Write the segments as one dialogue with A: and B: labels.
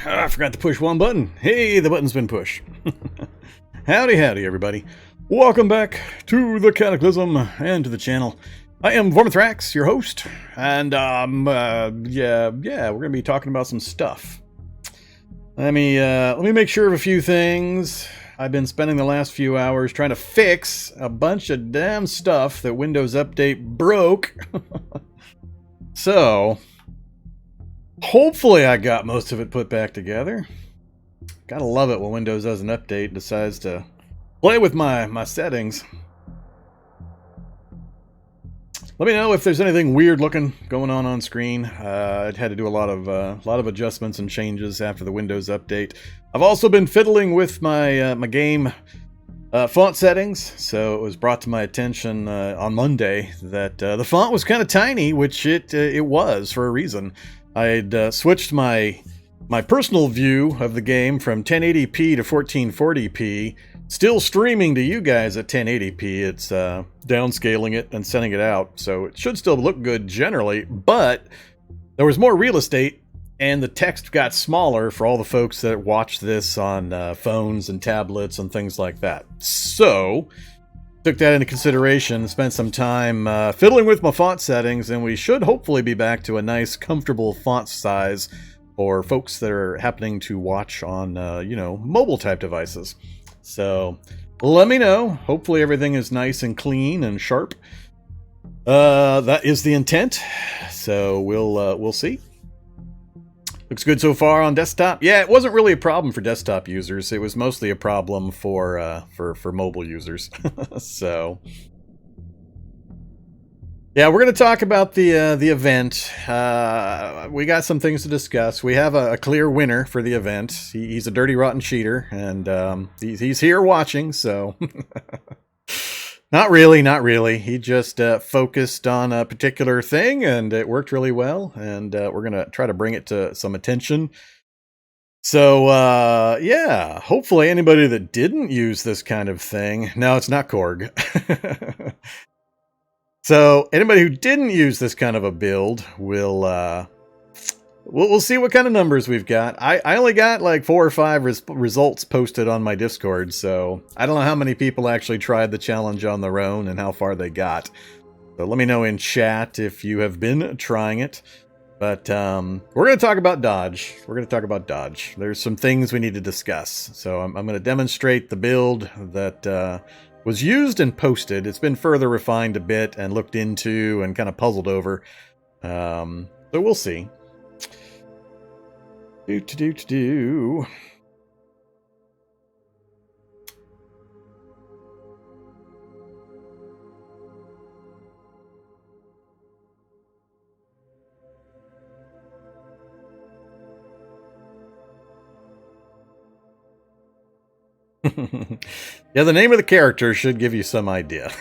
A: I forgot to push one button. Hey, the button's been pushed. Howdy, everybody. Welcome back to the Cataclysm and to the channel. I am Vormithrax, your host, and we're gonna be talking about some stuff. Let me make sure of a few things. I've been spending the last few hours trying to fix a bunch of damn stuff that Windows Update broke. So, hopefully I got most of it put back together. Gotta love it when Windows does an update and decides to play with my settings. Let me know if there's anything weird looking going on screen. I had to do a lot of adjustments and changes after the Windows update. I've also been fiddling with my my game font settings, so it was brought to my attention on Monday that the font was kind of tiny, which it was for a reason. I had switched my personal view of the game from 1080p to 1440p. Still streaming to you guys at 1080p. It's downscaling it and sending it out, so it should still look good generally, but there was more real estate and the text got smaller for all the folks that watch this on phones and tablets and things like that. So, took that into consideration, spent some time fiddling with my font settings, and we should hopefully be back to a nice, comfortable font size for folks that are happening to watch on, mobile type devices. So, let me know. Hopefully everything is nice and clean and sharp. That is the intent. So, we'll see. Looks good so far on desktop. Yeah, it wasn't really a problem for desktop users. It was mostly a problem for mobile users. So, yeah, we're going to talk about the event. We got some things to discuss. We have a clear winner for the event. He's a dirty, rotten cheater, and he's here watching, so... Not really. He just focused on a particular thing, and it worked really well, and we're going to try to bring it to some attention. So, yeah, hopefully anybody that didn't use this kind of thing... No, it's not Korg. So, anybody who didn't use this kind of a build will, we'll see what kind of numbers we've got. I only got like 4 or 5 results posted on my Discord, so I don't know how many people actually tried the challenge on their own and how far they got. So let me know in chat if you have been trying it. But we're going to talk about dodge. There's some things we need to discuss. So I'm going to demonstrate the build that... was used and posted. It's been further refined a bit and looked into and kind of puzzled over. So we'll see. Do. Yeah, the name of the character should give you some idea.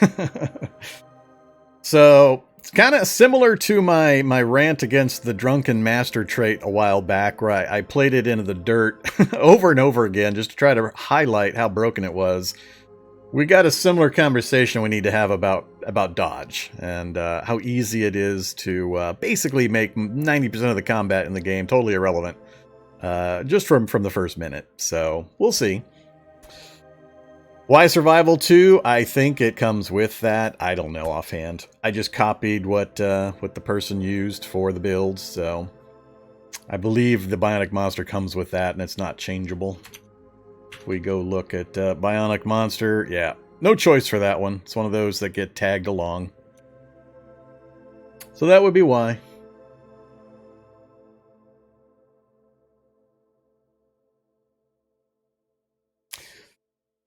A: So, it's kind of similar to my rant against the Drunken Master trait a while back, where I played it into the dirt over and over again just to try to highlight how broken it was. We got a similar conversation we need to have about dodge, and how easy it is to basically make 90% of the combat in the game totally irrelevant, just from the first minute. So, we'll see. Why Survival 2? I think it comes with that. I don't know offhand. I just copied what the person used for the build, so I believe the Bionic Monster comes with that, and it's not changeable. If we go look at Bionic Monster, yeah, no choice for that one. It's one of those that get tagged along. So that would be why.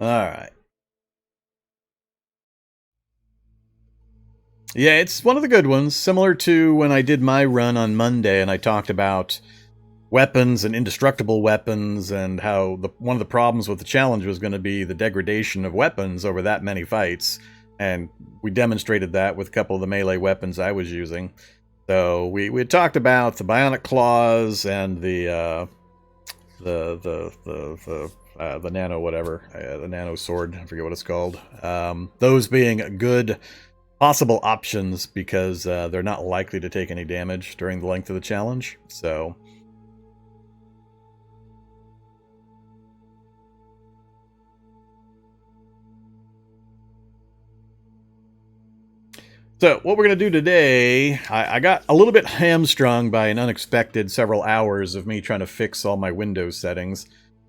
A: Alright. Yeah, it's one of the good ones, similar to when I did my run on Monday and I talked about weapons and indestructible weapons and how one of the problems with the challenge was going to be the degradation of weapons over that many fights. And we demonstrated that with a couple of the melee weapons I was using. So we had talked about the bionic claws and the nano whatever, the nano sword, I forget what it's called. Those being good possible options because they're not likely to take any damage during the length of the challenge. So So what we're going to do today, I got a little bit hamstrung by an unexpected several hours of me trying to fix all my Windows settings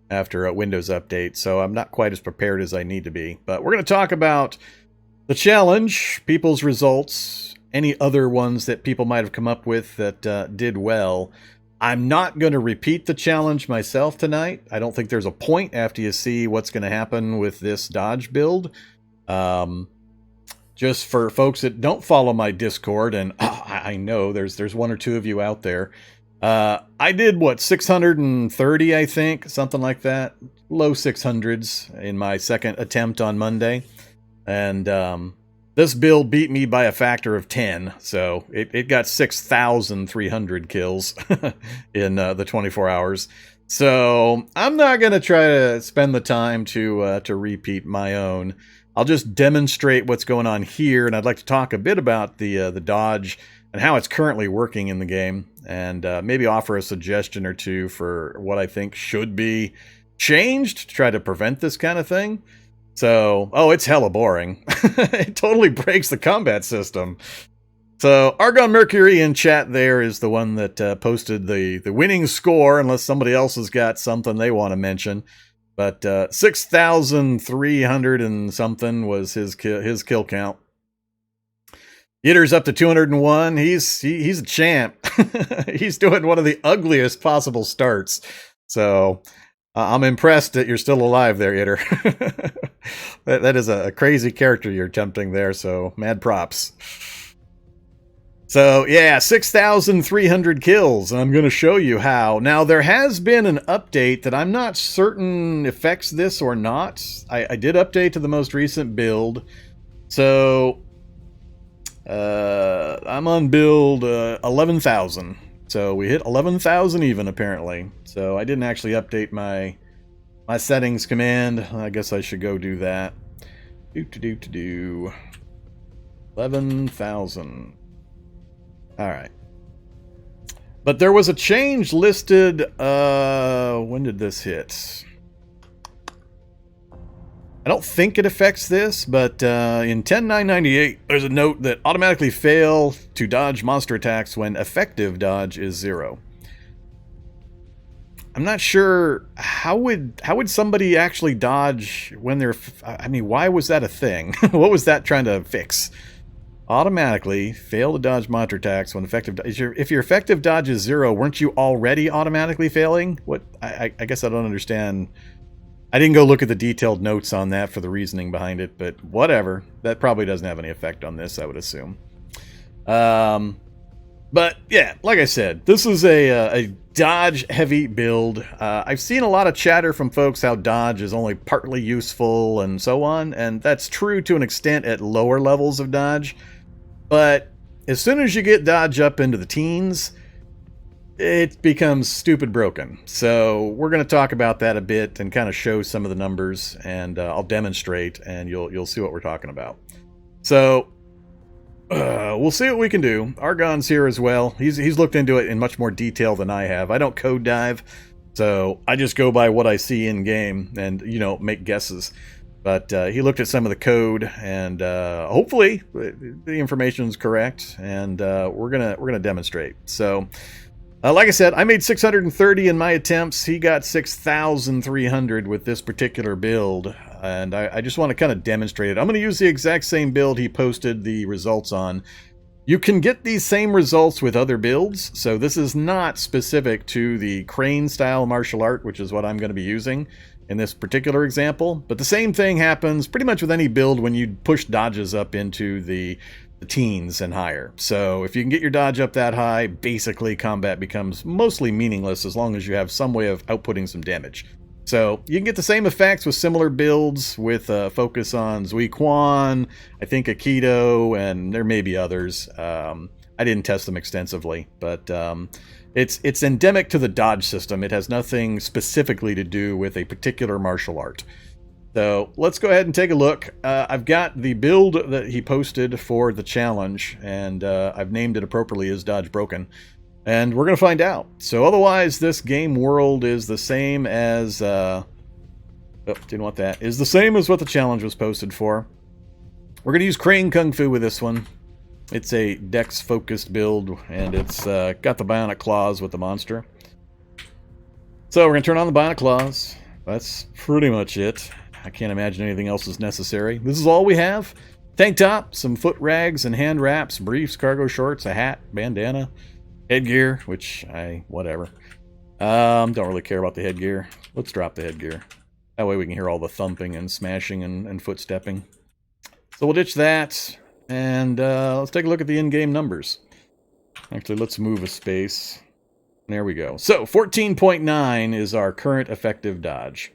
A: after a Windows update, so I'm not quite as prepared as I need to be. But we're going to talk about the challenge, people's results, any other ones that people might have come up with that did well. I'm not going to repeat the challenge myself tonight. I don't think there's a point after you see what's going to happen with this dodge build. Just for folks that don't follow my Discord, and I know there's one or two of you out there. I did, what, 630, I think? Something like that. Low 600s in my second attempt on Monday. And this build beat me by a factor of 10. So it got 6,300 kills in the 24 hours. So I'm not going to try to spend the time to repeat my own. I'll just demonstrate what's going on here, and I'd like to talk a bit about the dodge and how it's currently working in the game, and maybe offer a suggestion or two for what I think should be changed to try to prevent this kind of thing. So, it's hella boring. It totally breaks the combat system. So, Argon Mercury in chat there is the one that posted the winning score, unless somebody else has got something they want to mention. But 6,300 and something was his kill count. Yitter's up to 201. He's a champ. He's doing one of the ugliest possible starts. So I'm impressed that you're still alive there, Yitter. that is a crazy character you're attempting there. So mad props. So, yeah, 6,300 kills, and I'm going to show you how. Now, there has been an update that I'm not certain affects this or not. I did update to the most recent build. So, I'm on build 11,000. So, we hit 11,000 even, apparently. So, I didn't actually update my settings command. I guess I should go do that. 11,000. All right. But there was a change listed, when did this hit? I don't think it affects this, but in 10.998, there's a note that automatically fail to dodge monster attacks when effective dodge is 0. I'm not sure, how would somebody actually dodge when they're, I mean, why was that a thing? What was that trying to fix? Automatically fail to dodge monster attacks when effective. If your effective dodge is 0, weren't you already automatically failing? What? I guess I don't understand. I didn't go look at the detailed notes on that for the reasoning behind it, but whatever. That probably doesn't have any effect on this, I would assume. But yeah, like I said, this is a dodge-heavy build. I've seen a lot of chatter from folks how dodge is only partly useful and so on, and that's true to an extent at lower levels of dodge. But as soon as you get dodge up into the teens, it becomes stupid broken. So we're going to talk about that a bit and kind of show some of the numbers, and I'll demonstrate, and you'll see what we're talking about. So we'll see what we can do. Argon's here as well. He's looked into it in much more detail than I have. I don't code dive, so I just go by what I see in game and make guesses. But he looked at some of the code, and hopefully the information is correct, and we're gonna demonstrate. So, like I said, I made 630 in my attempts. He got 6,300 with this particular build, and I just want to kind of demonstrate it. I'm going to use the exact same build he posted the results on. You can get these same results with other builds, so this is not specific to the crane style martial art, which is what I'm going to be using in this particular example. But the same thing happens pretty much with any build when you push dodges up into the teens and higher. So if you can get your dodge up that high, basically combat becomes mostly meaningless as long as you have some way of outputting some damage. So you can get the same effects with similar builds with a focus on Zui Quan, I think Aikido, and there may be others. I didn't test them extensively, but it's endemic to the dodge system. It has nothing specifically to do with a particular martial art. So let's go ahead and take a look. I've got the build that he posted for the challenge, and I've named it appropriately as Dodge Broken. And we're going to find out. So otherwise, this game world is the same as... didn't want that. Is the same as what the challenge was posted for. We're going to use Crane Kung Fu with this one. It's a dex-focused build, and it's got the Bionic Claws with the monster. So we're going to turn on the Bionic Claws. That's pretty much it. I can't imagine anything else is necessary. This is all we have. Tank top, some foot rags and hand wraps, briefs, cargo shorts, a hat, bandana, headgear, which whatever. Don't really care about the headgear. Let's drop the headgear. That way we can hear all the thumping and smashing and footstepping. So we'll ditch that, and let's take a look at the in-game numbers. Actually, let's move a space. There we go. So 14.9 is our current effective dodge.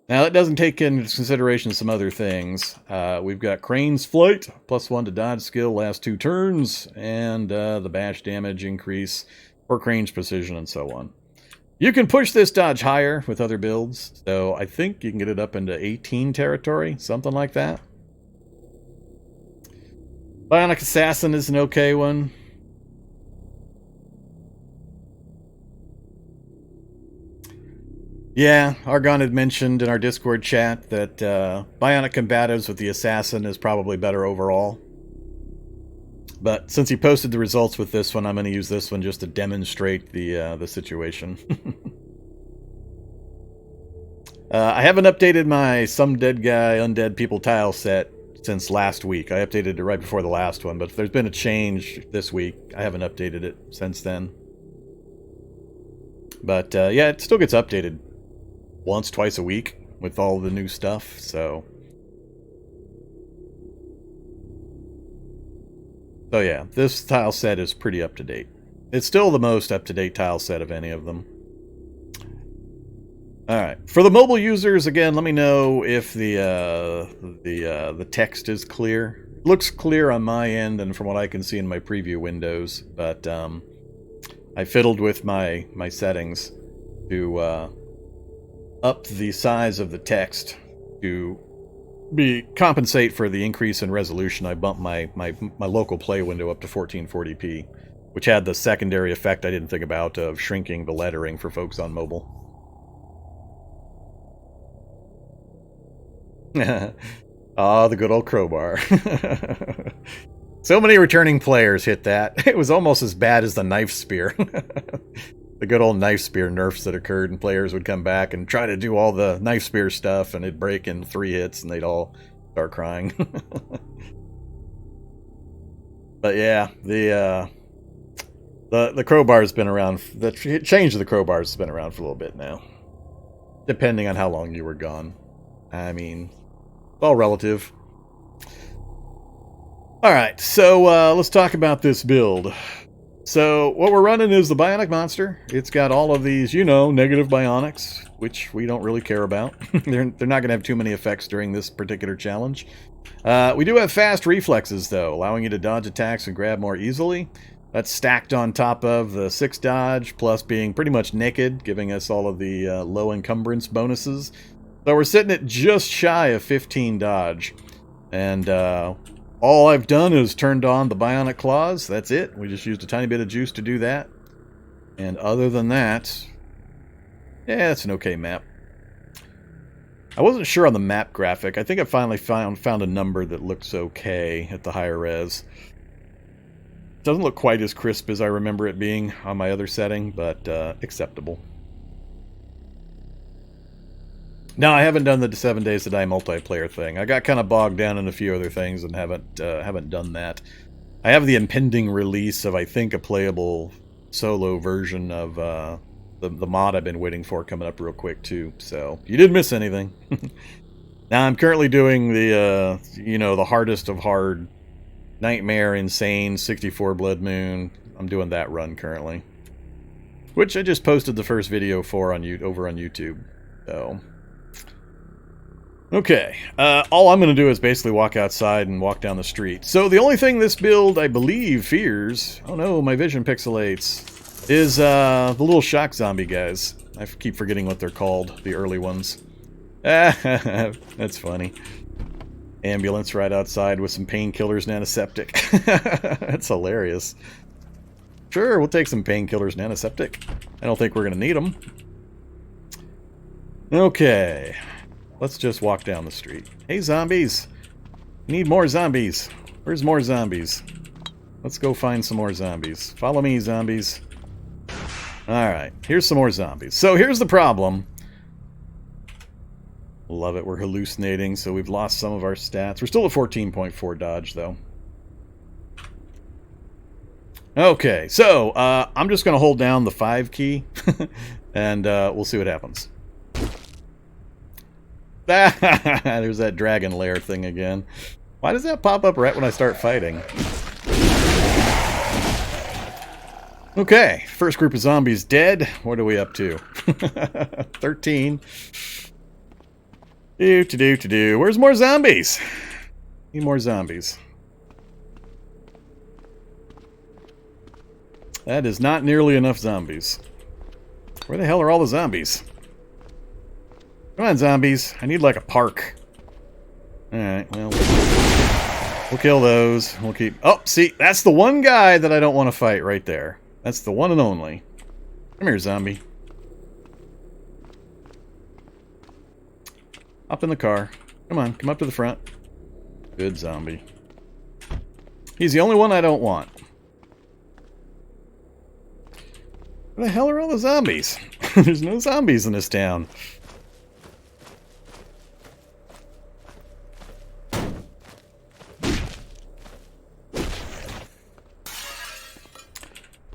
A: Now, that doesn't take into consideration some other things. We've got Crane's Flight, +1 to dodge skill last 2 turns, and the bash damage increase for Crane's precision and so on. You can push this dodge higher with other builds, so I think you can get it up into 18 territory, something like that. Bionic Assassin is an okay one. Yeah, Argon had mentioned in our Discord chat that Bionic Combatives with the Assassin is probably better overall. But since he posted the results with this one, I'm going to use this one just to demonstrate the situation. I haven't updated my Some Dead Guy, Undead People tile set since last week. I updated it right before the last one, but if there's been a change this week, I haven't updated it since then. But yeah, it still gets updated once, twice a week with all the new stuff, so yeah, this tile set is pretty up to date. It's still the most up to date tile set of any of them. Alright, for the mobile users, again, let me know if the text is clear. It looks clear on my end and from what I can see in my preview windows, but I fiddled with my settings to up the size of the text to compensate for the increase in resolution. I bumped my local play window up to 1440p, which had the secondary effect I didn't think about of shrinking the lettering for folks on mobile. Ah, the good old crowbar. So many returning players hit that. It was almost as bad as the knife spear. The good old knife spear nerfs that occurred, and players would come back and try to do all the knife spear stuff, and it'd break in 3 hits, and they'd all start crying. But yeah, the crowbar's been around. The change of the crowbars has been around for a little bit now, depending on how long you were gone. I mean, it's all relative. Alright, so let's talk about this build. So what we're running is the Bionic Monster. It's got all of these, you know, negative bionics, which we don't really care about. They're not going to have too many effects during this particular challenge. We do have fast reflexes, though, allowing you to dodge attacks and grab more easily. That's stacked on top of the 6 dodge, plus being pretty much naked, giving us all of the low encumbrance bonuses. So we're sitting at just shy of 15 dodge. And all I've done is turned on the Bionic Claws. That's it. We just used a tiny bit of juice to do that. And other than that, yeah, it's an okay map. I wasn't sure on the map graphic. I think I finally found a number that looks okay at the higher res. Doesn't look quite as crisp as I remember it being on my other setting, but acceptable. No, I haven't done the 7 Days to Die multiplayer thing. I got kind of bogged down in a few other things and haven't done that. I have the impending release of, I think, a playable solo version of the mod I've been waiting for coming up real quick, too. So, you didn't miss anything. Now, I'm currently doing the, you know, the hardest of hard Nightmare Insane 64 Blood Moon. I'm doing that run currently. Which I just posted the first video for on over on YouTube. So... okay, all I'm going to do is basically walk outside and walk down the street. So the only thing this build, I believe, fears... oh no, my vision pixelates... is the little shock zombie guys. I keep forgetting what they're called, the early ones. That's funny. Ambulance right outside with some painkillers and antiseptic. That's hilarious. Sure, we'll take some painkillers and antiseptic. I don't think we're going to need them. Okay... let's just walk down the street. Hey, zombies! Need more zombies. Where's more zombies? Let's go find some more zombies. Follow me, zombies. Alright, here's some more zombies. So here's the problem. Love it, we're hallucinating, so we've lost some of our stats. We're still at 14.4 dodge, though. Okay, so I'm just going to hold down the 5 key, and we'll see what happens. There's that dragon lair thing again. Why does that pop up right when I start fighting? Okay, first group of zombies dead. What are we up to? 13. Do. Where's more zombies? Need more zombies. That is not nearly enough zombies. Where the hell are all the zombies? Come on, zombies. I need like a park. Alright, well, we'll kill those. We'll keep... Oh, see, that's the one guy that I don't want to fight right there. That's the one and only. Come here, zombie. Up in the car. Come on, come up to the front. Good zombie. He's the only one I don't want. Where the hell are all the zombies? There's no zombies in this town.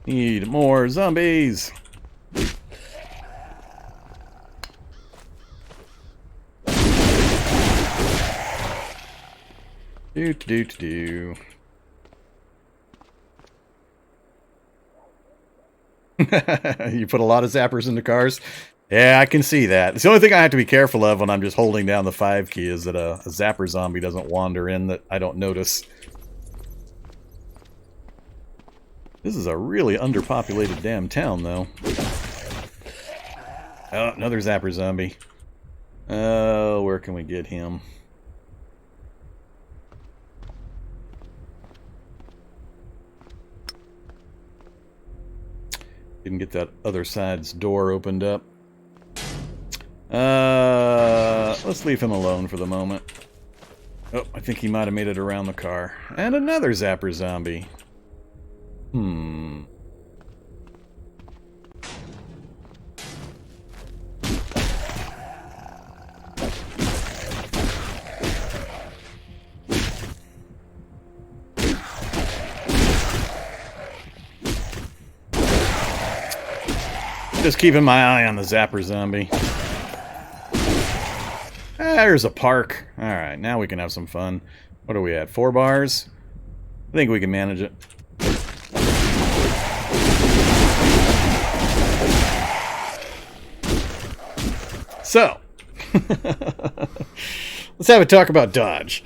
A: Need more zombies. Do. You put a lot of zappers into cars? Yeah, I can see that. It's the only thing I have to be careful of when I'm just holding down the 5 key is that a zapper zombie doesn't wander in that I don't notice. This is a really underpopulated damn town, though. Oh, another zapper zombie. Oh, where can we get him? Didn't get that other side's door opened up. Let's leave him alone for the moment. Oh, I think he might have made it around the car. And another zapper zombie. Just keeping my eye on the zapper zombie. There's a park. Alright, now we can have some fun. What are we at? 4 bars? I think we can manage it. So, let's have a talk about dodge.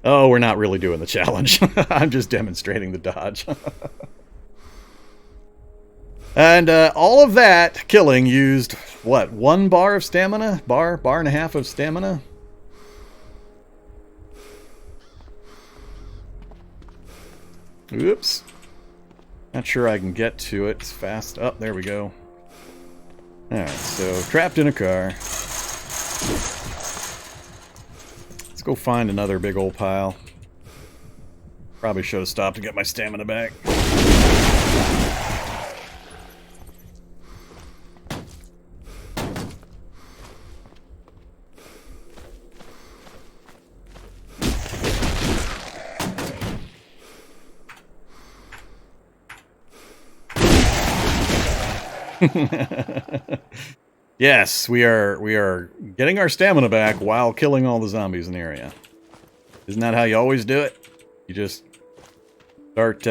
A: Oh, we're not really doing the challenge. I'm just demonstrating the dodge. And all of that killing used, what, 1 bar of stamina? Bar and a half of stamina? Oops. Not sure I can get to it fast. Oh, there we go. Alright, so trapped in a car. Let's go find another big old pile. Probably should have stopped to get my stamina back. Yes, we are getting our stamina back while killing all the zombies in the area. Isn't that how you always do it? You just start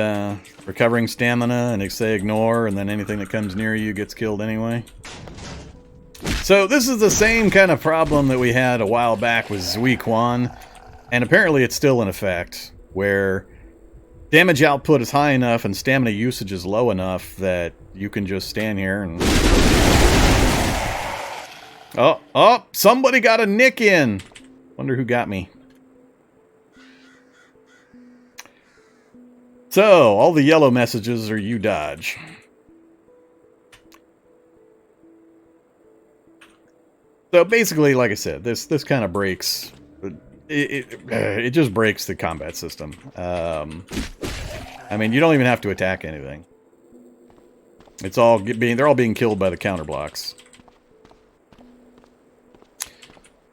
A: recovering stamina and say ignore, and then anything that comes near you gets killed anyway. So this is the same kind of problem that we had a while back with Zui Quan, and apparently it's still in effect, where damage output is high enough and stamina usage is low enough that you can just stand here and... Oh, somebody got a nick in! Wonder who got me. So, all the yellow messages are you dodge. So basically, like I said, this kind of breaks it just breaks the combat system. I mean, you don't even have to attack anything. It's all they're all being killed by the counter blocks.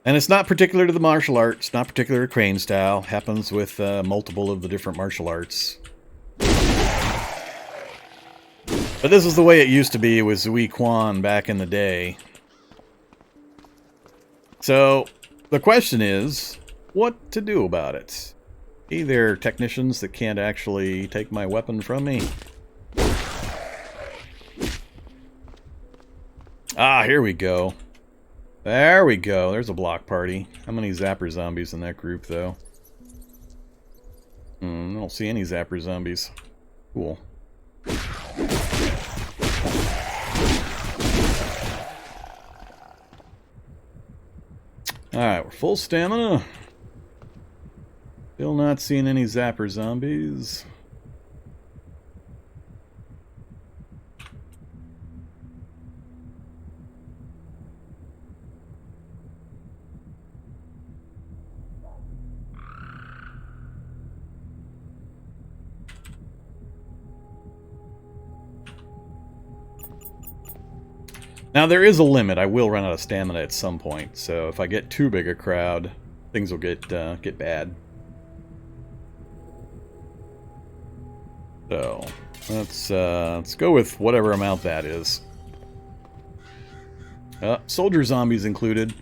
A: And it's not particular to the martial arts, not particular to Crane style. Happens with multiple of the different martial arts. But this is the way it used to be with Zui Quan back in the day. So, the question is, what to do about it? Hey, there are technicians that can't actually take my weapon from me. Ah, here we go. There we go. There's a block party. How many Zapper zombies in that group, though? I don't see any Zapper zombies. Cool. Alright, we're full stamina. Still not seeing any Zapper zombies. Now, there is a limit. I will run out of stamina at some point, so if I get too big a crowd, things will get bad. So, let's go with whatever amount that is. Soldier zombies included.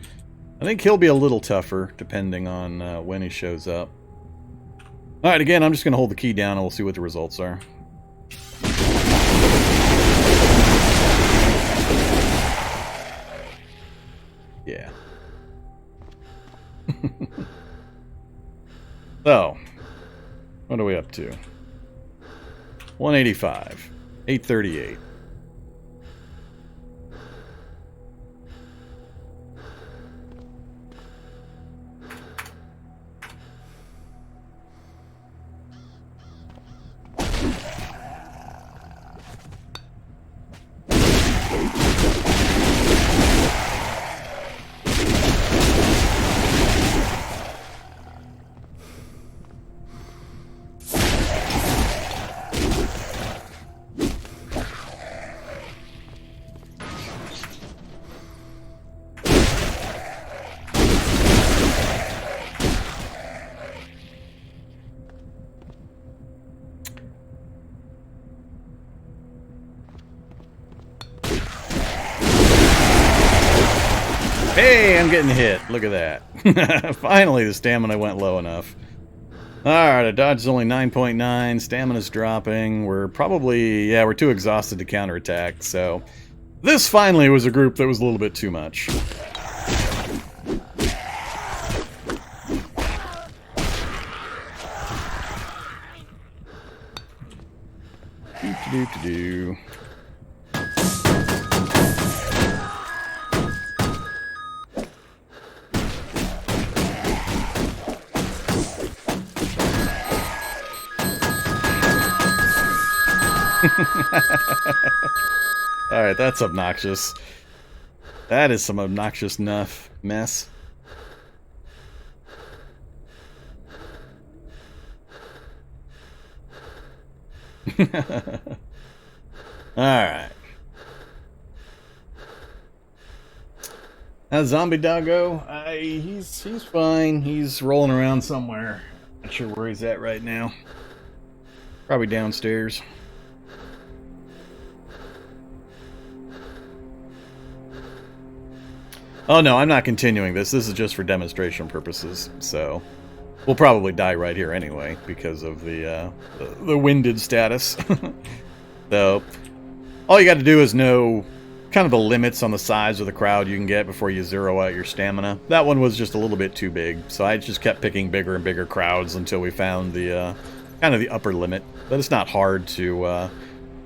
A: I think he'll be a little tougher, depending on when he shows up. Alright, again, I'm just going to hold the key down and we'll see what the results are. Yeah. So, what are we up to? 185. 838. Hey, I'm getting hit. Look at that. Finally, the stamina went low enough. Alright, a dodge is only 9.9. Stamina's dropping. We're probably... yeah, we're too exhausted to counterattack, so... this finally was a group that was a little bit too much. Do-do-do-do-do. Alright, that's obnoxious. That is some obnoxious mess. Alright. How's Zombie Doggo? He's fine. He's rolling around somewhere. Not sure where he's at right now. Probably downstairs. Oh no, I'm not continuing this. This is just for demonstration purposes. So we'll probably die right here anyway because of the winded status. So all you got to do is know kind of the limits on the size of the crowd you can get before you zero out your stamina. That one was just a little bit too big, so I just kept picking bigger and bigger crowds until we found the kind of the upper limit. But it's not hard to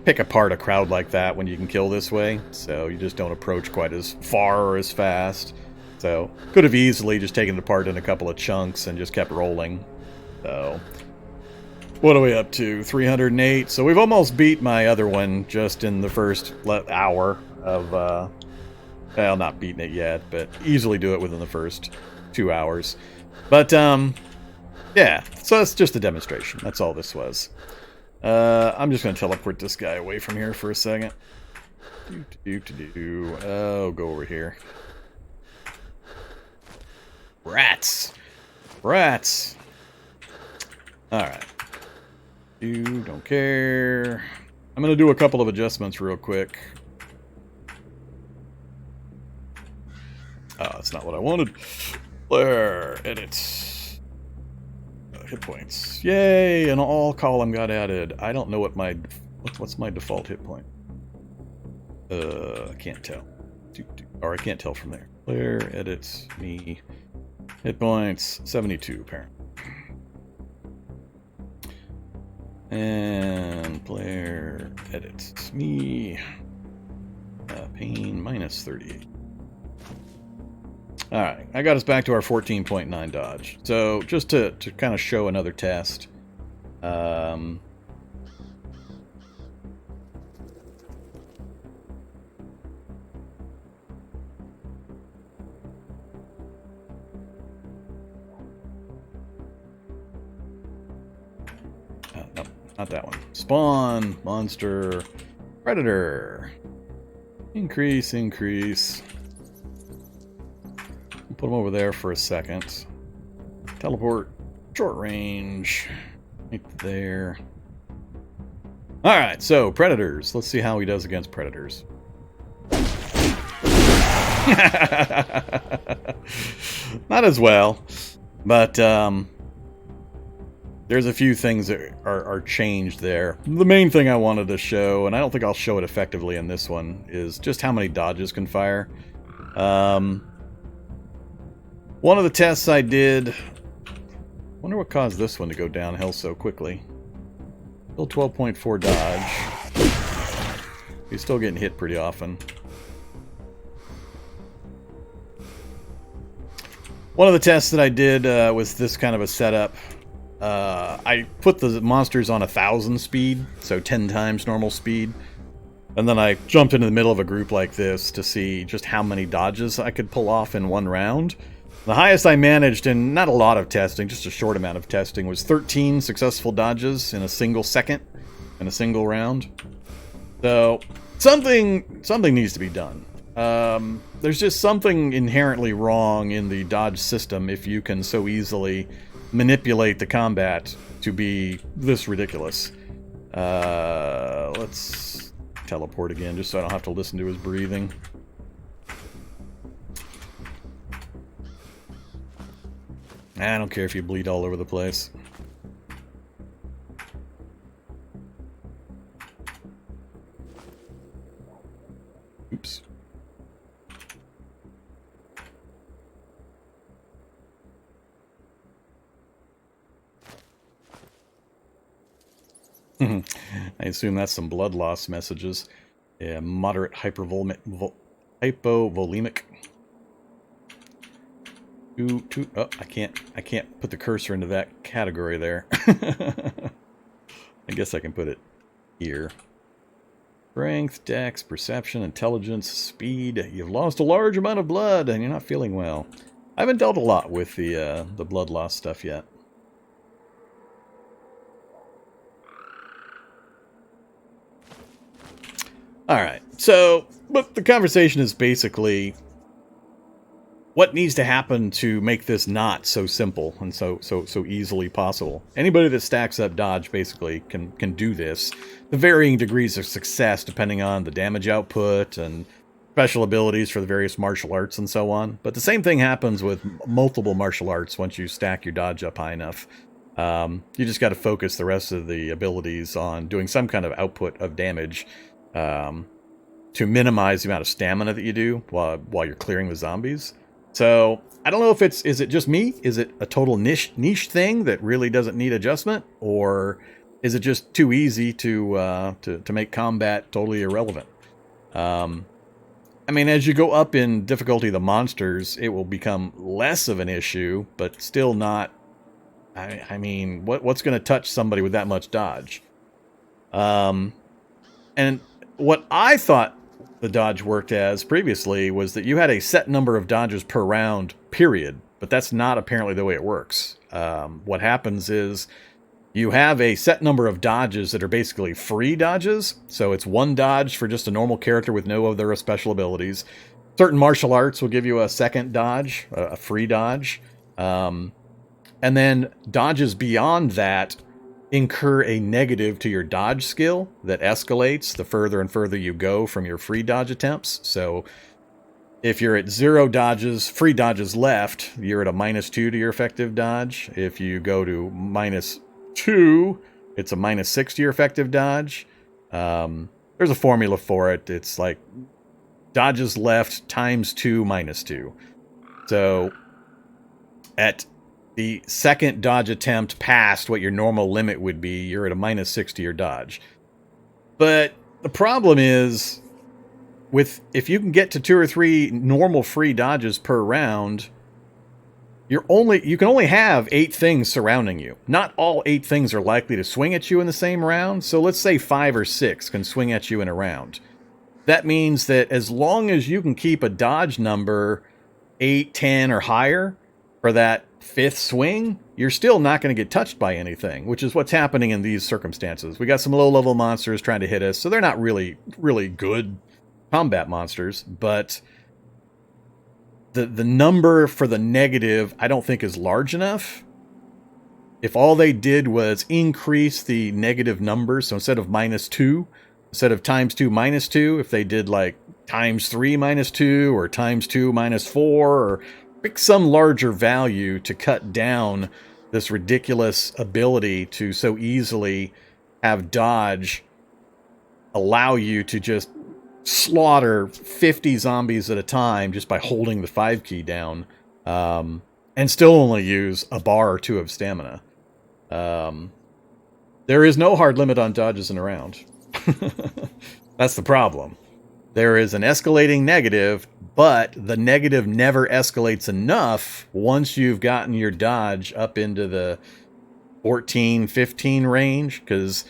A: pick apart a crowd like that when you can kill this way, so you just don't approach quite as far or as fast. So could have easily just taken it apart in a couple of chunks and just kept rolling. So what are we up to? 308. So we've almost beat my other one just in the first hour of well, not beating it yet, but easily do it within the first 2 hours. But, yeah, so that's just a demonstration. That's all this was. I'm just going to teleport this guy away from here for a second. Oh, go over here. Rats! Rats! Alright. Don't care. I'm going to do a couple of adjustments real quick. Oh, that's not what I wanted. Flare, edit. Hit points. Yay! An all column got added. I don't know what my... What's my default hit point? I can't tell. Or I can't tell from there. Flare, edit, me. Hit points, 72 apparently. And player edit me. Pain minus 38. Alright, I got us back to our 14.9 dodge. So, just to kind of show another test. No, not that one. Spawn, monster, predator. Increase, increase. Put them over there for a second. Teleport, short range, right there. Alright, so predators. Let's see how he does against predators. Not as well, but there's a few things that are changed there. The main thing I wanted to show, and I don't think I'll show it effectively in this one, is just how many dodges can fire. One of the tests I did... wonder what caused this one to go downhill so quickly. Still 12.4 dodge. He's still getting hit pretty often. One of the tests that I did was this kind of a setup. I put the monsters on 1,000 speed, so 10 times normal speed. And then I jumped into the middle of a group like this to see just how many dodges I could pull off in one round. The highest I managed, in not a lot of testing, just a short amount of testing, was 13 successful dodges in a single second, in a single round. So, something needs to be done. There's just something inherently wrong in the dodge system if you can so easily manipulate the combat to be this ridiculous. Let's teleport again, just so I don't have to listen to his breathing. I don't care if you bleed all over the place. Oops. I assume that's some blood loss messages. Yeah, moderate hypovolemic. Oh, I can't put the cursor into that category there. I guess I can put it here. Strength, dex, perception, intelligence, speed. You've lost a large amount of blood and you're not feeling well. I haven't dealt a lot with the blood loss stuff yet. Alright, so, but the conversation is basically what needs to happen to make this not so simple and so easily possible. Anybody that stacks up dodge basically can do this. The varying degrees of success depending on the damage output and special abilities for the various martial arts and so on. But the same thing happens with multiple martial arts once you stack your dodge up high enough. You just got to focus the rest of the abilities on doing some kind of output of damage to minimize the amount of stamina that you do while you're clearing the zombies. So, I don't know if is it just me? Is it a total niche thing that really doesn't need adjustment? Or is it just too easy to make combat totally irrelevant? I mean, as you go up in difficulty of the monsters, it will become less of an issue, but still not... I mean, what's going to touch somebody with that much dodge? And what I thought the dodge worked as previously was that you had a set number of dodges per round, period. but that's not apparently the way it works. What happens is you have a set number of dodges that are basically free dodges. So it's one dodge for just a normal character with no other special abilities. Certain martial arts will give you a second dodge, a free dodge. And then dodges beyond that incur a negative to your dodge skill that escalates the further and further you go from your free dodge attempts. So if you're at 0 dodges, free dodges left, you're at a -2 to your effective dodge. If you go to -2, it's a -6 to your effective dodge. There's a formula for it. It's like dodges left times 2 -2. So at the second dodge attempt past what your normal limit would be, you're at a -6 to your dodge. But the problem is, if you can get to 2 or 3 normal free dodges per round, you can only have 8 things surrounding you. Not all 8 things are likely to swing at you in the same round, so let's say 5 or 6 can swing at you in a round. That means that as long as you can keep a dodge number 8, 10, or higher for that 5th swing, you're still not going to get touched by anything, which is what's happening in these circumstances. We got some low-level monsters trying to hit us, so they're not really good combat monsters, but the number for the negative I don't think is large enough. If all they did was increase the negative numbers, so instead of -2, instead of times 2 -2, if they did like times 3 -2 or times 2 -4, or pick some larger value to cut down this ridiculous ability to so easily have dodge allow you to just slaughter 50 zombies at a time just by holding the 5 key down, and still only use a bar or 2 of stamina. There is no hard limit on dodges in a round. That's the problem. There is an escalating negative, but the negative never escalates enough once you've gotten your dodge up into the 14, 15 range, because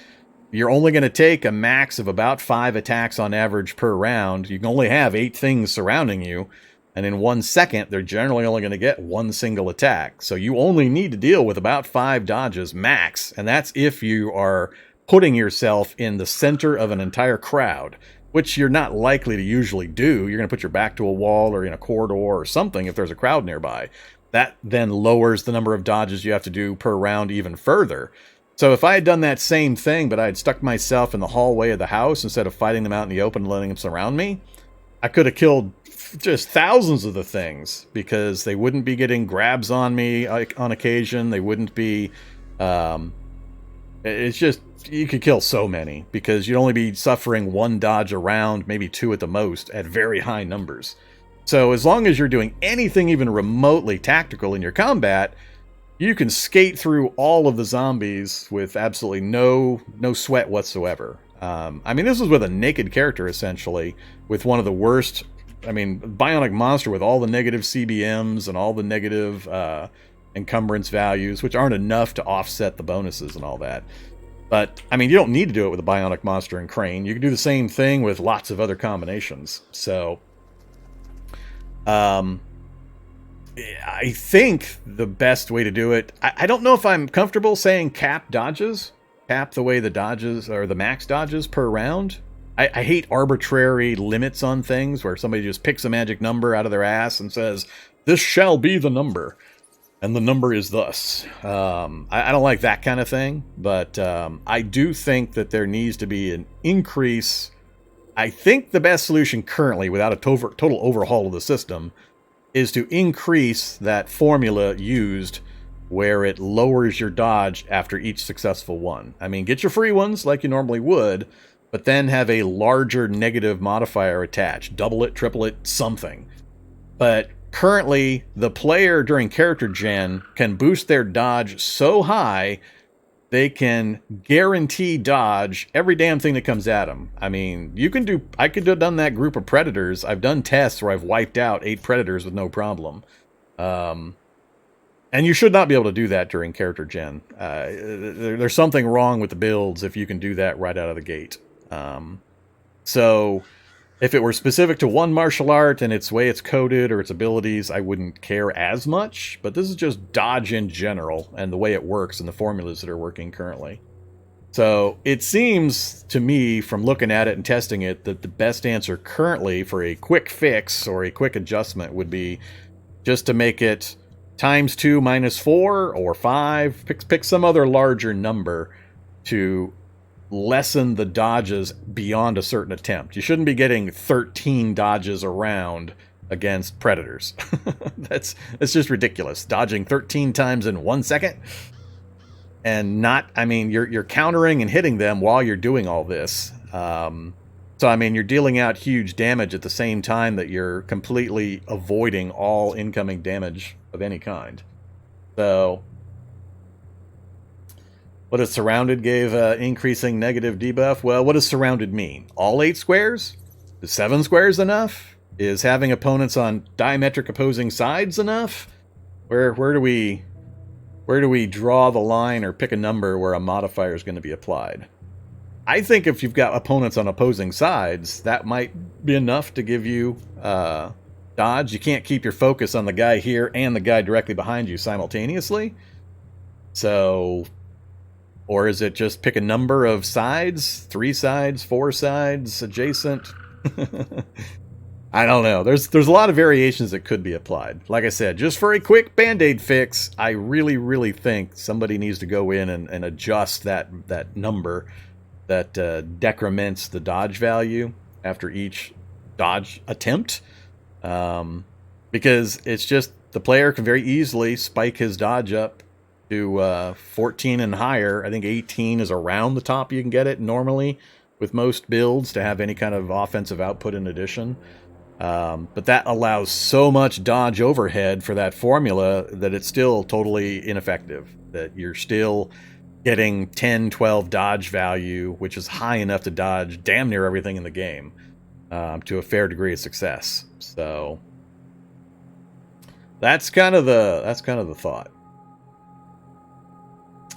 A: you're only going to take a max of about 5 attacks on average per round. You can only have 8 things surrounding you, and in 1 second, they're generally only going to get 1 single attack. So you only need to deal with about 5 dodges max, and that's if you are putting yourself in the center of an entire crowd, which you're not likely to usually do. You're going to put your back to a wall or in a corridor or something if there's a crowd nearby. That then lowers the number of dodges you have to do per round even further. So if I had done that same thing, but I had stuck myself in the hallway of the house instead of fighting them out in the open and letting them surround me, I could have killed just thousands of the things, because they wouldn't be getting grabs on me on occasion. They wouldn't be... it's just... You could kill so many, because you'd only be suffering 1 dodge a round, maybe 2 at the most, at very high numbers. So as long as you're doing anything even remotely tactical in your combat, you can skate through all of the zombies with absolutely no sweat whatsoever. I mean, this was with a naked character, essentially, with one of the worst... I mean, bionic monster with all the negative CBMs and all the negative encumbrance values, which aren't enough to offset the bonuses and all that. But, I mean, you don't need to do it with a bionic monster and crane. You can do the same thing with lots of other combinations. So, I think the best way to do it... I don't know if I'm comfortable saying cap dodges. Cap the way the dodges, or the max dodges per round. I hate arbitrary limits on things where somebody just picks a magic number out of their ass and says, "This shall be the number. And the number is thus." I don't like that kind of thing, but I do think that there needs to be an increase. I think the best solution currently, without a total overhaul of the system, is to increase that formula used where it lowers your dodge after each successful one. I mean, get your free ones like you normally would, but then have a larger negative modifier attached. Double it, triple it, something. But currently, the player during character gen can boost their dodge so high they can guarantee dodge every damn thing that comes at them. I mean, I could have done that group of predators. I've done tests where I've wiped out 8 predators with no problem. And you should not be able to do that during character gen. There's something wrong with the builds if you can do that right out of the gate. So If it were specific to one martial art and its way it's coded or its abilities, I wouldn't care as much. But this is just dodge in general and the way it works and the formulas that are working currently. So it seems to me, from looking at it and testing it, that the best answer currently for a quick fix or a quick adjustment would be just to make it ×2 -4 or 5. Pick some other larger number to lessen the dodges beyond a certain attempt. You shouldn't be getting 13 dodges around against predators. That's just ridiculous. Dodging 13 times in 1 second. And not, I mean, you're countering and hitting them while you're doing all this. So, I mean, you're dealing out huge damage at the same time that you're completely avoiding all incoming damage of any kind. So, what is surrounded gave increasing negative debuff? Well, what does surrounded mean? All 8 squares? Is 7 squares enough? Is having opponents on diametric opposing sides enough? Where do we draw the line or pick a number where a modifier is going to be applied? I think if you've got opponents on opposing sides, that might be enough to give you dodge. You can't keep your focus on the guy here and the guy directly behind you simultaneously. So, or is it just pick a number of sides? 3 sides, 4 sides, adjacent? I don't know. There's a lot of variations that could be applied. Like I said, just for a quick Band-Aid fix, I really, really think somebody needs to go in and adjust that number that decrements the dodge value after each dodge attempt. Because it's just, the player can very easily spike his dodge up to 14 and higher. I think 18 is around the top you can get it normally with most builds to have any kind of offensive output in addition. But that allows so much dodge overhead for that formula that it's still totally ineffective. That you're still getting 10, 12 dodge value, which is high enough to dodge damn near everything in the game to a fair degree of success. So that's kind of the thought.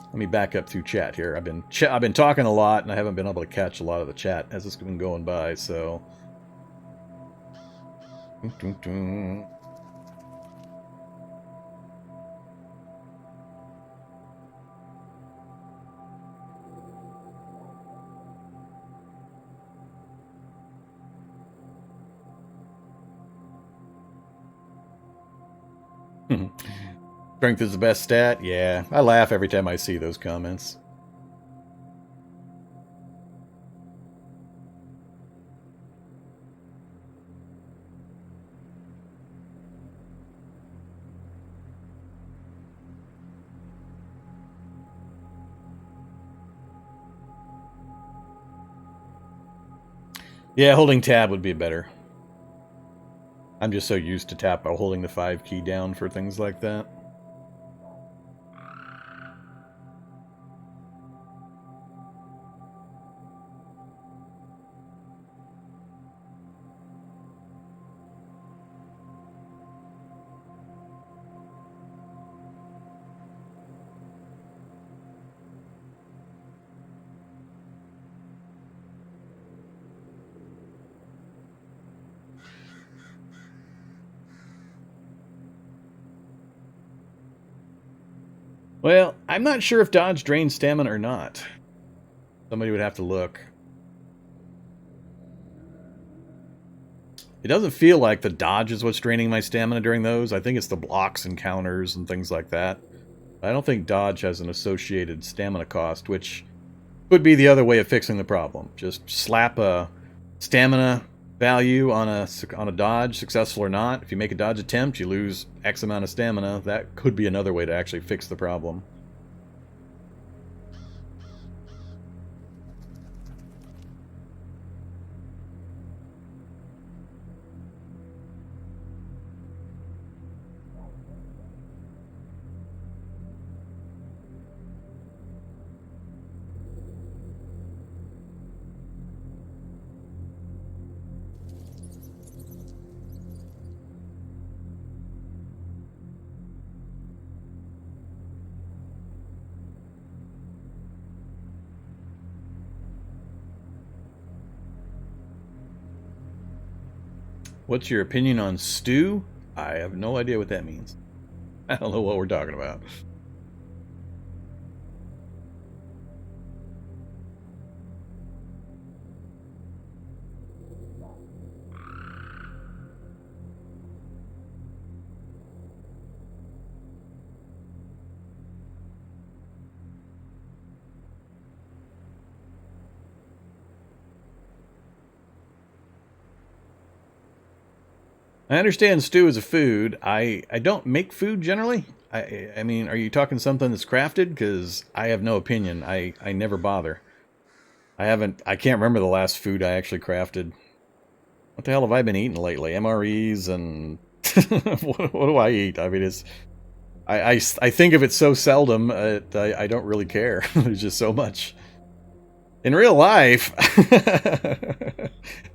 A: Let me back up through chat here. I've been talking a lot, and I haven't been able to catch a lot of the chat as it's been going by. So. Strength is the best stat? Yeah, I laugh every time I see those comments. Yeah, holding tab would be better. I'm just so used to holding the 5 key down for things like that. Well, I'm not sure if dodge drains stamina or not. Somebody would have to look. It doesn't feel like the dodge is what's draining my stamina during those. I think it's the blocks and counters and things like that. I don't think dodge has an associated stamina cost, which could be the other way of fixing the problem. Just slap a stamina value on a dodge, successful or not. If you make a dodge attempt, you lose X amount of stamina. That could be another way to actually fix the problem. What's your opinion on stew? I have no idea what that means. I don't know what we're talking about. I understand stew is a food. I don't make food generally. I mean, are you talking something that's crafted? Because I have no opinion. I never bother. I can't remember the last food I actually crafted. What the hell have I been eating lately? MREs and what do I eat? I mean, I think of it so seldom. I don't really care. There's just so much. In real life,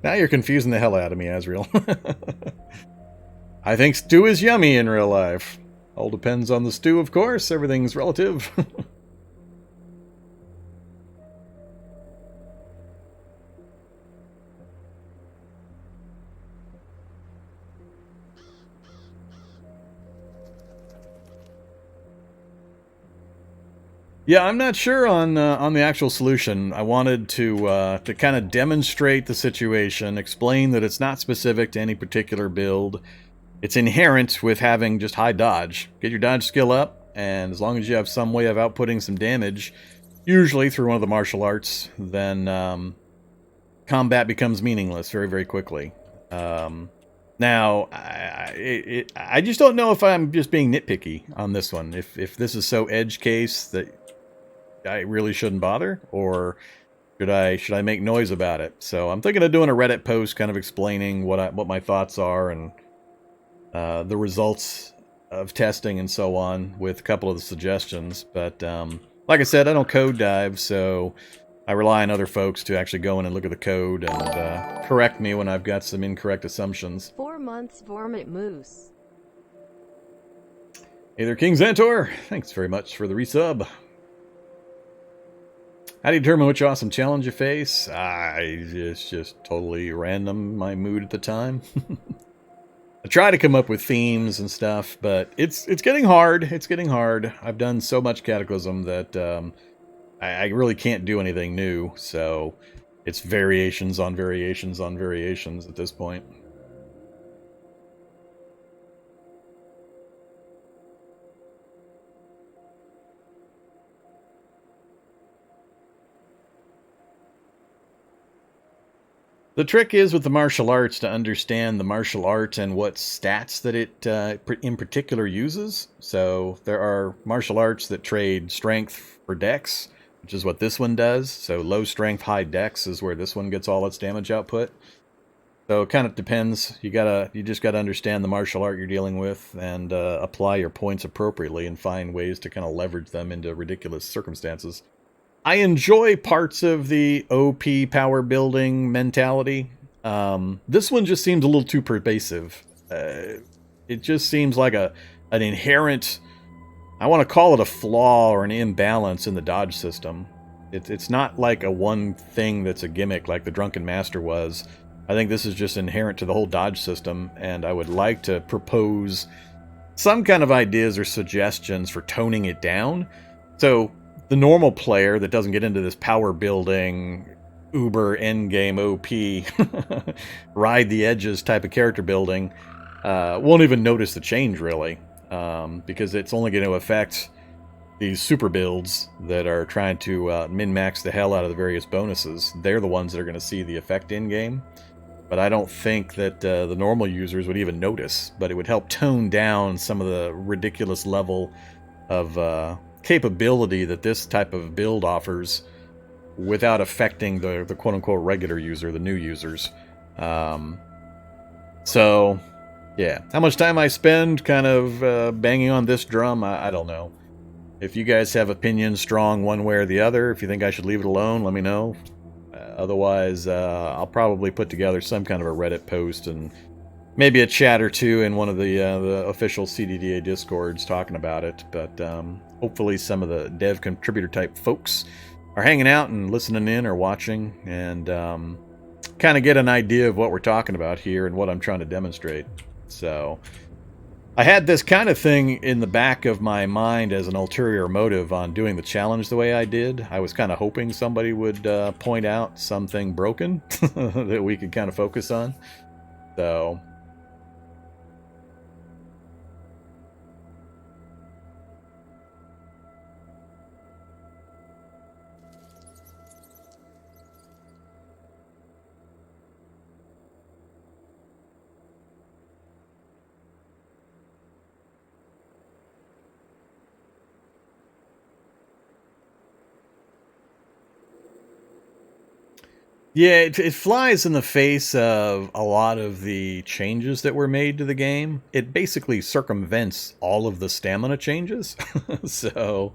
A: now you're confusing the hell out of me, Azrael. I think stew is yummy in real life. All depends on the stew, of course. Everything's relative. Yeah, I'm not sure on the actual solution. I wanted to kind of demonstrate the situation, explain that it's not specific to any particular build. It's inherent with having just high dodge. Get your dodge skill up, and as long as you have some way of outputting some damage, usually through one of the martial arts, then combat becomes meaningless very, very quickly. Now, I just don't know if I'm just being nitpicky on this one. If this is so edge case that I really shouldn't bother, or should I make noise about it? So I'm thinking of doing a Reddit post, kind of explaining what my thoughts are and the results of testing and so on, with a couple of the suggestions. But like I said, I don't code dive, so I rely on other folks to actually go in and look at the code and correct me when I've got some incorrect assumptions.
B: 4 months, Vormit Moose.
A: Hey there, King Xantor. Thanks very much for the resub. How do you determine which awesome challenge you face? It's just totally random, my mood at the time. I try to come up with themes and stuff, but it's getting hard. It's getting hard. I've done so much Cataclysm that I really can't do anything new, so it's variations on variations on variations at this point. The trick is with the martial arts to understand the martial art and what stats that it in particular uses. So there are martial arts that trade strength for dex, which is what this one does. So low strength, high dex is where this one gets all its damage output. So it kind of depends. You just gotta understand the martial art you're dealing with and apply your points appropriately and find ways to kind of leverage them into ridiculous circumstances. I enjoy parts of the OP power building mentality. This one just seems a little too pervasive. It just seems like an inherent, I want to call it a flaw or an imbalance in the dodge system. It's not like a one thing that's a gimmick like the Drunken Master was. I think this is just inherent to the whole dodge system, and I would like to propose some kind of ideas or suggestions for toning it down. So the normal player that doesn't get into this power building, uber endgame OP, ride the edges type of character building, won't even notice the change really, because it's only going to affect these super builds that are trying to min-max the hell out of the various bonuses. They're the ones that are going to see the effect in-game. But I don't think that the normal users would even notice, but it would help tone down some of the ridiculous level of capability that this type of build offers without affecting the quote-unquote regular user, the new users. So, yeah. How much time I spend kind of banging on this drum, I don't know. If you guys have opinions strong one way or the other, if you think I should leave it alone, let me know. Otherwise, I'll probably put together some kind of a Reddit post and maybe a chat or two in one of the official CDDA Discords talking about it. But hopefully some of the dev contributor type folks are hanging out and listening in or watching. And kind of get an idea of what we're talking about here and what I'm trying to demonstrate. So I had this kind of thing in the back of my mind as an ulterior motive on doing the challenge the way I did. I was kind of hoping somebody would point out something broken that we could kind of focus on. So yeah, it flies in the face of a lot of the changes that were made to the game. It basically circumvents all of the stamina changes. So,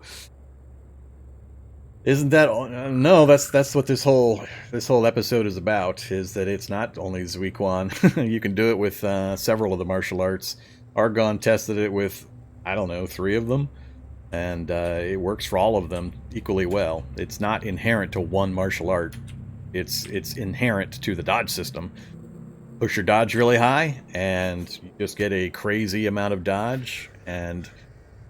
A: isn't that no? That's what this whole episode is about. Is that it's not only Zuiquan. You can do it with several of the martial arts. Argon tested it with, I don't know, 3 of them, and it works for all of them equally well. It's not inherent to one martial art. It's inherent to the dodge system. Push your dodge really high, and you just get a crazy amount of dodge, and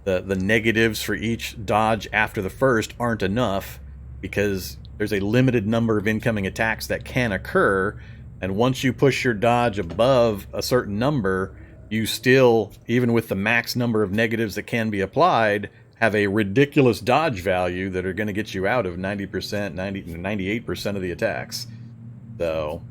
A: the negatives for each dodge after the first aren't enough, because there's a limited number of incoming attacks that can occur, and once you push your dodge above a certain number, you still, even with the max number of negatives that can be applied, have a ridiculous dodge value that are going to get you out of 90%, 98% of the attacks. So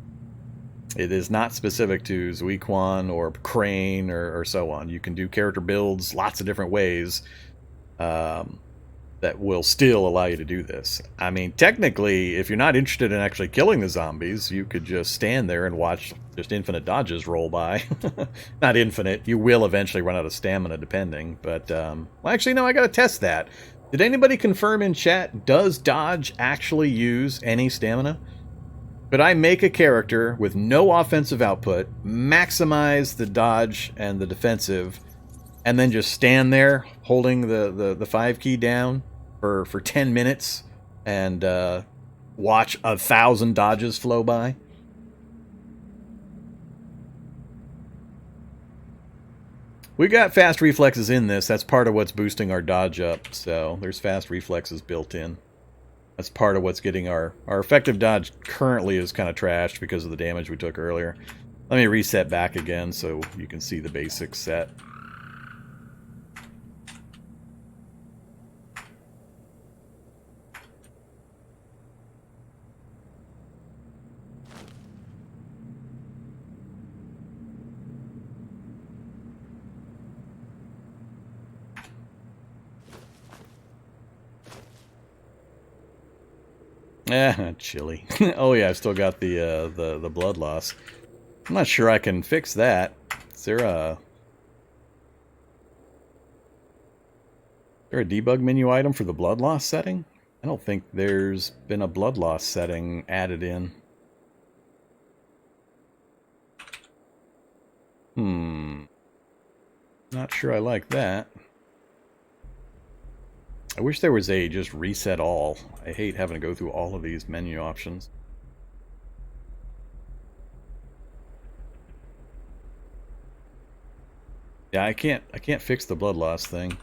A: it is not specific to Zuiquan or Crane or so on. You can do character builds lots of different ways that will still allow you to do this. I mean, technically, if you're not interested in actually killing the zombies, you could just stand there and watch just infinite dodges roll by. Not infinite. You will eventually run out of stamina, depending. But, well, actually, no, I gotta test that. Did anybody confirm in chat, does dodge actually use any stamina? Could I make a character with no offensive output, maximize the dodge and the defensive, and then just stand there holding the 5 key down for 10 minutes and watch 1,000 dodges flow by? We got fast reflexes in this. That's part of what's boosting our dodge up. So there's fast reflexes built in. That's part of what's getting our effective dodge currently is kind of trashed because of the damage we took earlier. Let me reset back again so you can see the basic set. Chilly. Oh yeah, I've still got the blood loss. I'm not sure I can fix that. Is there a debug menu item for the blood loss setting? I don't think there's been a blood loss setting added in. Not sure I like that. I wish there was a just reset all. I hate having to go through all of these menu options. Yeah, I can't fix the blood loss thing.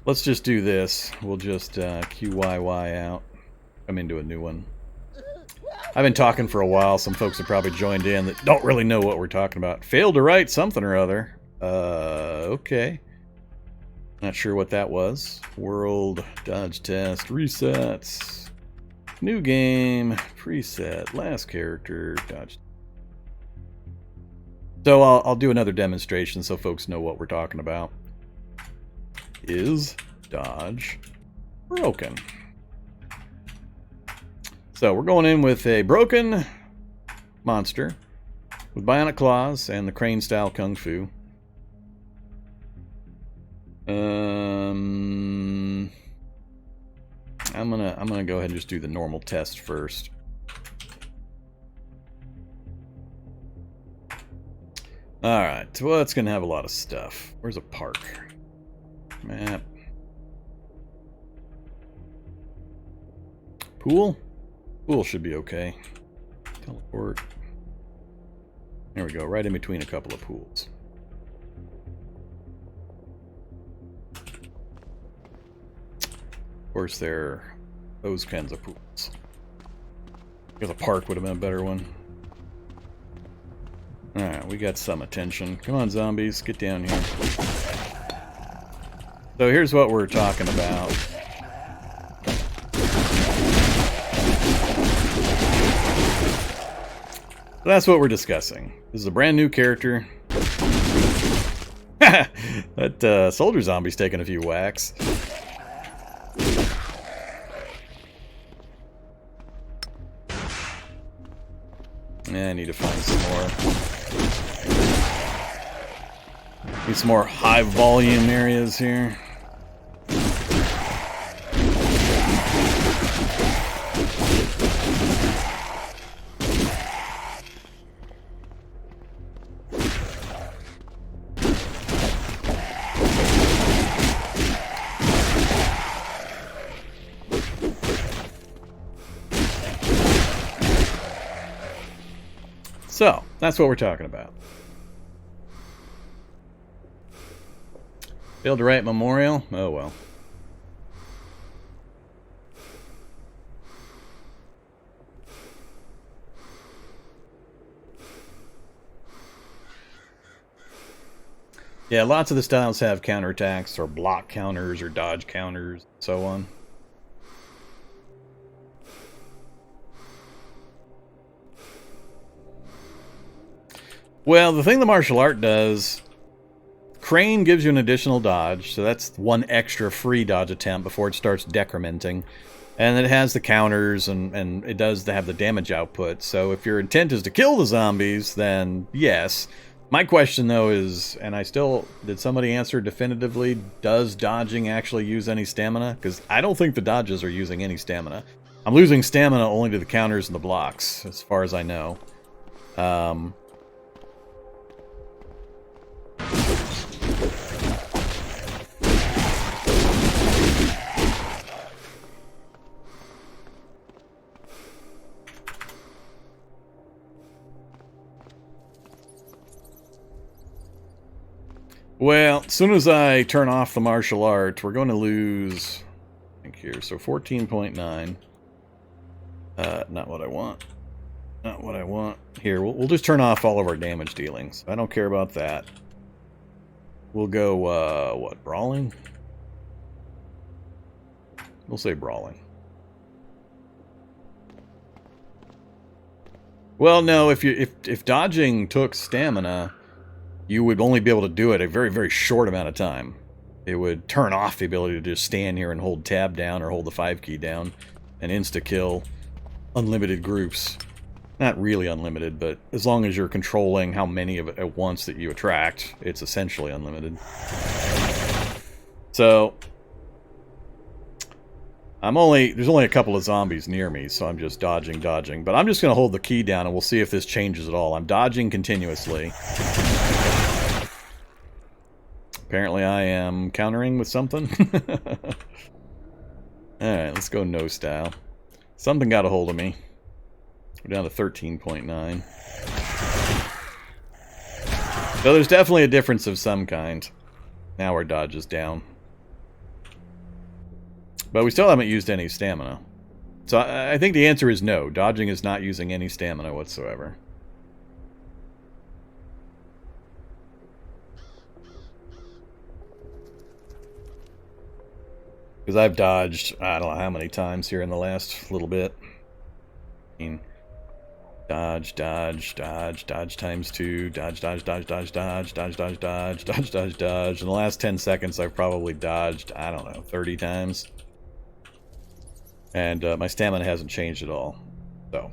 A: Let's just do this. We'll just QYY out. Come into a new one. I've been talking for a while. Some folks have probably joined in that don't really know what we're talking about. Failed to write something or other. Okay. Not sure what that was. World, dodge test, resets, new game, preset, last character, dodge. So I'll do another demonstration so folks know what we're talking about. Is dodge broken? So we're going in with a broken monster with bionic claws and the crane style kung fu. I'm gonna go ahead and just do the normal test first. Alright, well, it's gonna have a lot of stuff. Where's a park? Map. Pool? Pool should be okay. Teleport. There we go, right in between a couple of pools. Of course, they're those kinds of pools. I guess a park would have been a better one. Alright, we got some attention. Come on, zombies, get down here. So here's what we're talking about. So that's what we're discussing. This is a brand new character. That soldier zombie's taking a few whacks. I need to find some more. Need some more high volume areas here. So, that's what we're talking about. Failed to write memorial? Oh well. Yeah, lots of the styles have counterattacks, or block counters, or dodge counters, and so on. Well, the thing the martial art does, Crane gives you an additional dodge, so that's one extra free dodge attempt before it starts decrementing. And it has the counters, and it does have the damage output. So if your intent is to kill the zombies, then yes. My question, though, is, and did somebody answer definitively, does dodging actually use any stamina? Because I don't think the dodges are using any stamina. I'm losing stamina only to the counters and the blocks, as far as I know. Well, as soon as I turn off the martial art, we're going to lose, I think here, so 14.9. Not what I want. Not what I want. Here, we'll just turn off all of our damage dealings. I don't care about that. We'll go, what, brawling? We'll say brawling. Well, no, if dodging took stamina, you would only be able to do it a very, very short amount of time. It would turn off the ability to just stand here and hold tab down or hold the 5 key down and insta-kill unlimited groups. Not really unlimited, but as long as you're controlling how many of it at once that you attract, it's essentially unlimited. So, there's only a couple of zombies near me, so I'm just dodging. But I'm just going to hold the key down and we'll see if this changes at all. I'm dodging continuously. Apparently I am countering with something. Alright, let's go no style. Something got a hold of me. We're down to 13.9. So there's definitely a difference of some kind. Now our dodge is down. But we still haven't used any stamina. So I think the answer is no. Dodging is not using any stamina whatsoever. Because I've dodged, I don't know how many times here in the last little bit. I mean, dodge times 2, dodge. In the last 10 seconds, I've probably dodged, I don't know, 30 times. And my stamina hasn't changed at all. So.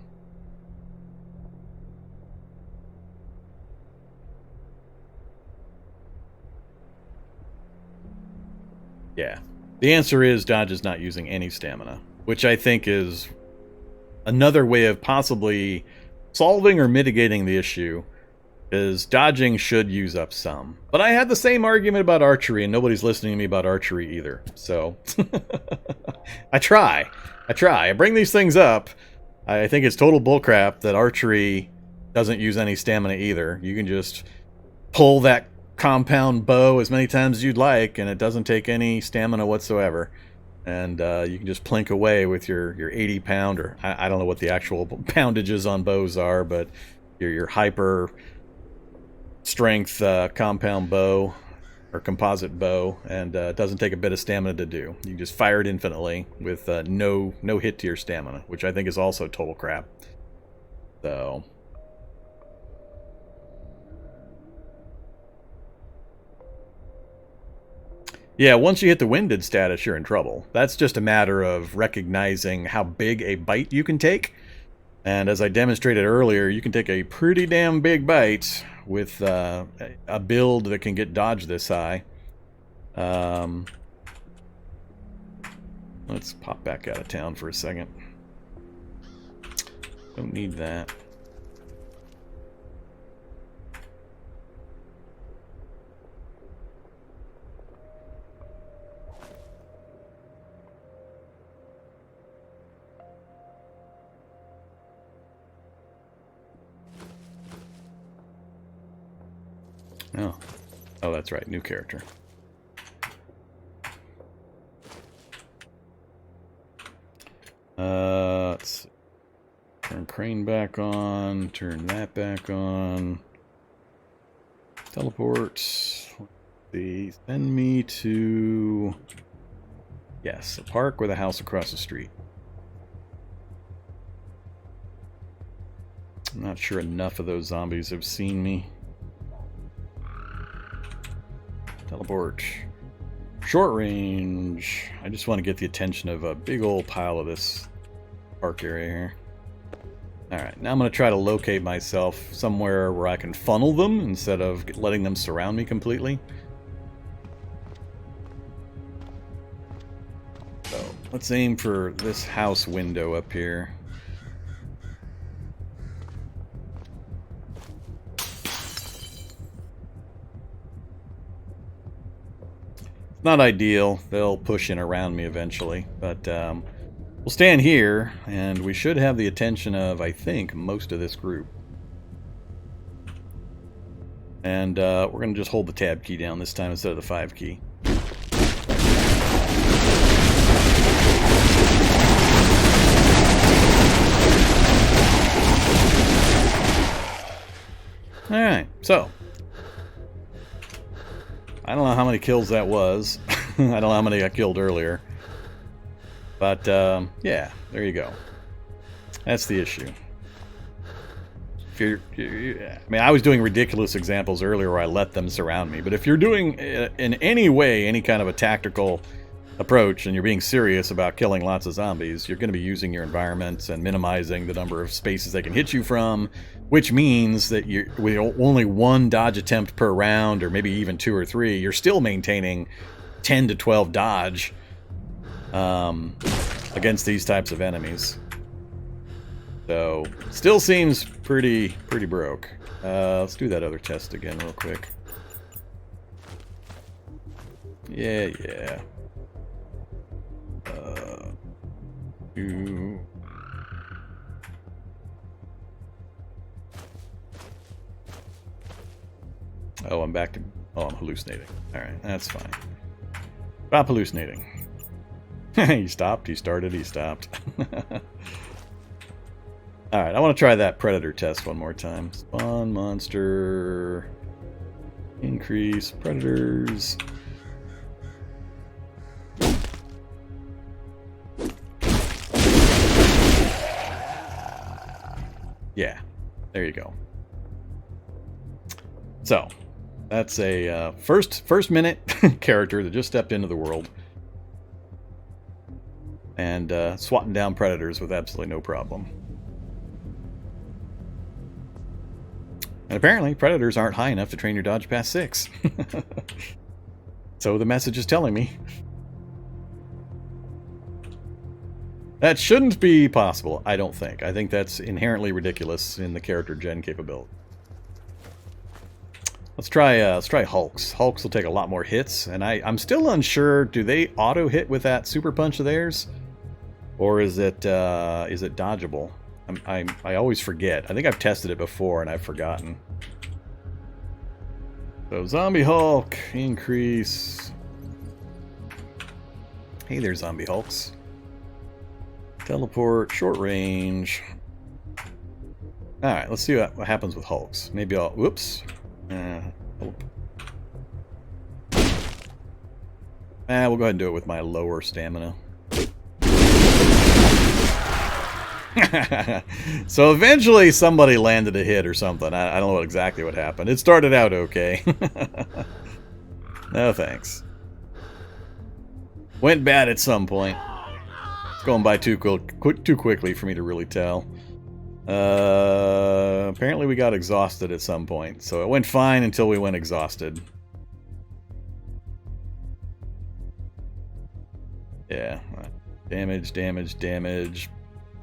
A: Yeah. The answer is dodge is not using any stamina, which I think is another way of possibly solving or mitigating the issue, is dodging should use up some. But I had the same argument about archery, and nobody's listening to me about archery either. So, I try. I bring these things up. I think it's total bullcrap that archery Doesn't use any stamina either. You can just pull that compound bow as many times as you'd like, and it doesn't take any stamina whatsoever. And you can just plink away with your 80-pound, or I don't know what the actual poundages on bows are, but your hyper strength compound bow or composite bow, and it doesn't take a bit of stamina to do. You can just fire it infinitely with no hit to your stamina, which I think is also total crap. So yeah, once you hit the winded status, you're in trouble. That's just a matter of recognizing how big a bite you can take. And as I demonstrated earlier, you can take a pretty damn big bite with a build that can get dodge this high. Let's pop back out of town for a second. Don't need that. Oh, that's right. New character. Let's see. Turn crane back on. Turn that back on. Teleport. Send me to... Yes, a park with a house across the street. I'm not sure enough of those zombies have seen me. Teleport. Short range. I just want to get the attention of a big old pile of this park area here. Alright, now I'm going to try to locate myself somewhere where I can funnel them instead of letting them surround me completely. So, let's aim for this house window up here. Not ideal. They'll push in around me eventually, but we'll stand here, and we should have the attention of, I think, most of this group. And we're going to just hold the tab key down this time instead of the 5 key. Alright, so I don't know how many kills that was. I don't know how many I killed earlier. But, yeah, there you go. That's the issue. If I mean, I was doing ridiculous examples earlier where I let them surround me. But if you're doing, in any way, any kind of a tactical approach, and you're being serious about killing lots of zombies, you're going to be using your environments and minimizing the number of spaces they can hit you from, which means that you're, with only one dodge attempt per round, or maybe even 2 or 3, you're still maintaining 10 to 12 dodge against these types of enemies. So, still seems pretty broke. Let's do that other test again real quick. Yeah. Oh, I'm back to... Oh, I'm hallucinating. Alright, that's fine. Stop hallucinating. He stopped, he started, he stopped. Alright, I want to try that predator test one more time. Spawn monster... Increase predators... Yeah, there you go. So, that's a first minute character that just stepped into the world. And swatting down predators with absolutely no problem. And apparently, predators aren't high enough to train your dodge past 6. So the message is telling me. That shouldn't be possible, I don't think. I think that's inherently ridiculous in the character gen capability. Let's try Hulks. Hulks will take a lot more hits, and I'm still unsure, do they auto-hit with that super punch of theirs? Or is it dodgeable? I always forget. I think I've tested it before and I've forgotten. So Zombie Hulk, increase. Hey there, Zombie Hulks. Teleport, short range. Alright, let's see what happens with Hulks. Maybe I'll... Whoops. We'll go ahead and do it with my lower stamina. So eventually somebody landed a hit or something. I don't know exactly what happened. It started out okay. No thanks. Went bad at some point. It's going by too quickly for me to really tell. Apparently we got exhausted at some point. So it went fine until we went exhausted. Yeah. Damage, damage, damage.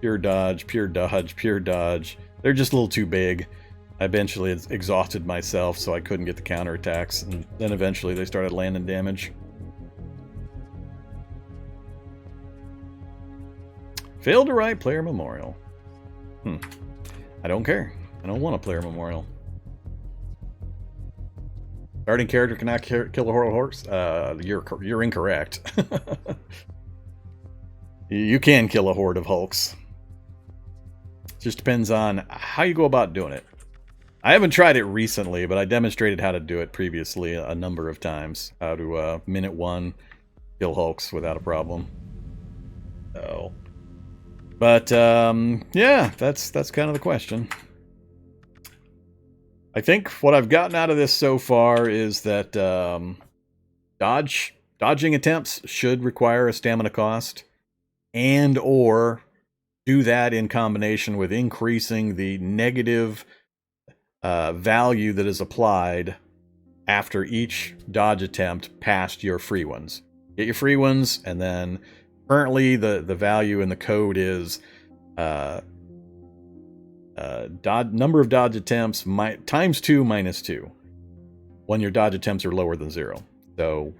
A: Pure dodge, pure dodge, pure dodge. They're just a little too big. I eventually exhausted myself, so I couldn't get the counterattacks. And then eventually they started landing damage. Failed to write player memorial. I don't care. I don't want a player memorial. Starting character cannot kill a horde of horse? You're incorrect. You can kill a horde of Hulks. Just depends on how you go about doing it. I haven't tried it recently, but I demonstrated how to do it previously a number of times. How to, minute 1, kill Hulks without a problem. So... But, yeah, that's kind of the question. I think what I've gotten out of this so far is that dodging attempts should require a stamina cost, and or do that in combination with increasing the negative value that is applied after each dodge attempt past your free ones. Get your free ones, and then... Currently, the value in the code is number of dodge attempts times 2 minus 2 when your dodge attempts are lower than 0. So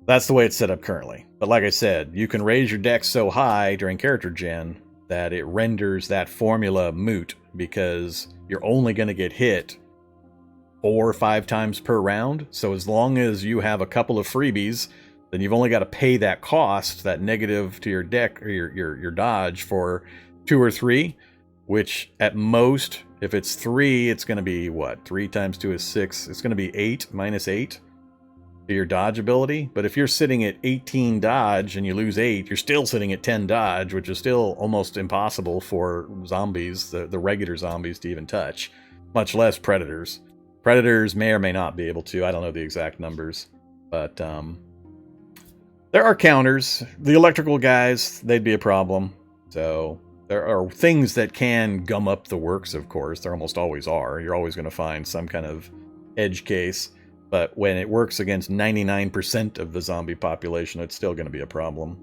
A: that's the way it's set up currently. But like I said, you can raise your dex so high during character gen that it renders that formula moot because you're only going to get hit 4 or 5 times per round. So as long as you have a couple of freebies, then you've only got to pay that cost, that negative to your deck or your dodge for 2 or 3, which at most, if it's 3, it's going to be what? 3 times 2 is 6. It's going to be 8 minus 8 to your dodge ability. But if you're sitting at 18 dodge and you lose 8, you're still sitting at 10 dodge, which is still almost impossible for zombies, the regular zombies, to even touch, much less predators. Predators may or may not be able to. I don't know the exact numbers, but there are counters. The electrical guys, they'd be a problem. So there are things that can gum up the works, of course. There almost always are. You're always going to find some kind of edge case. But when it works against 99% of the zombie population, it's still going to be a problem.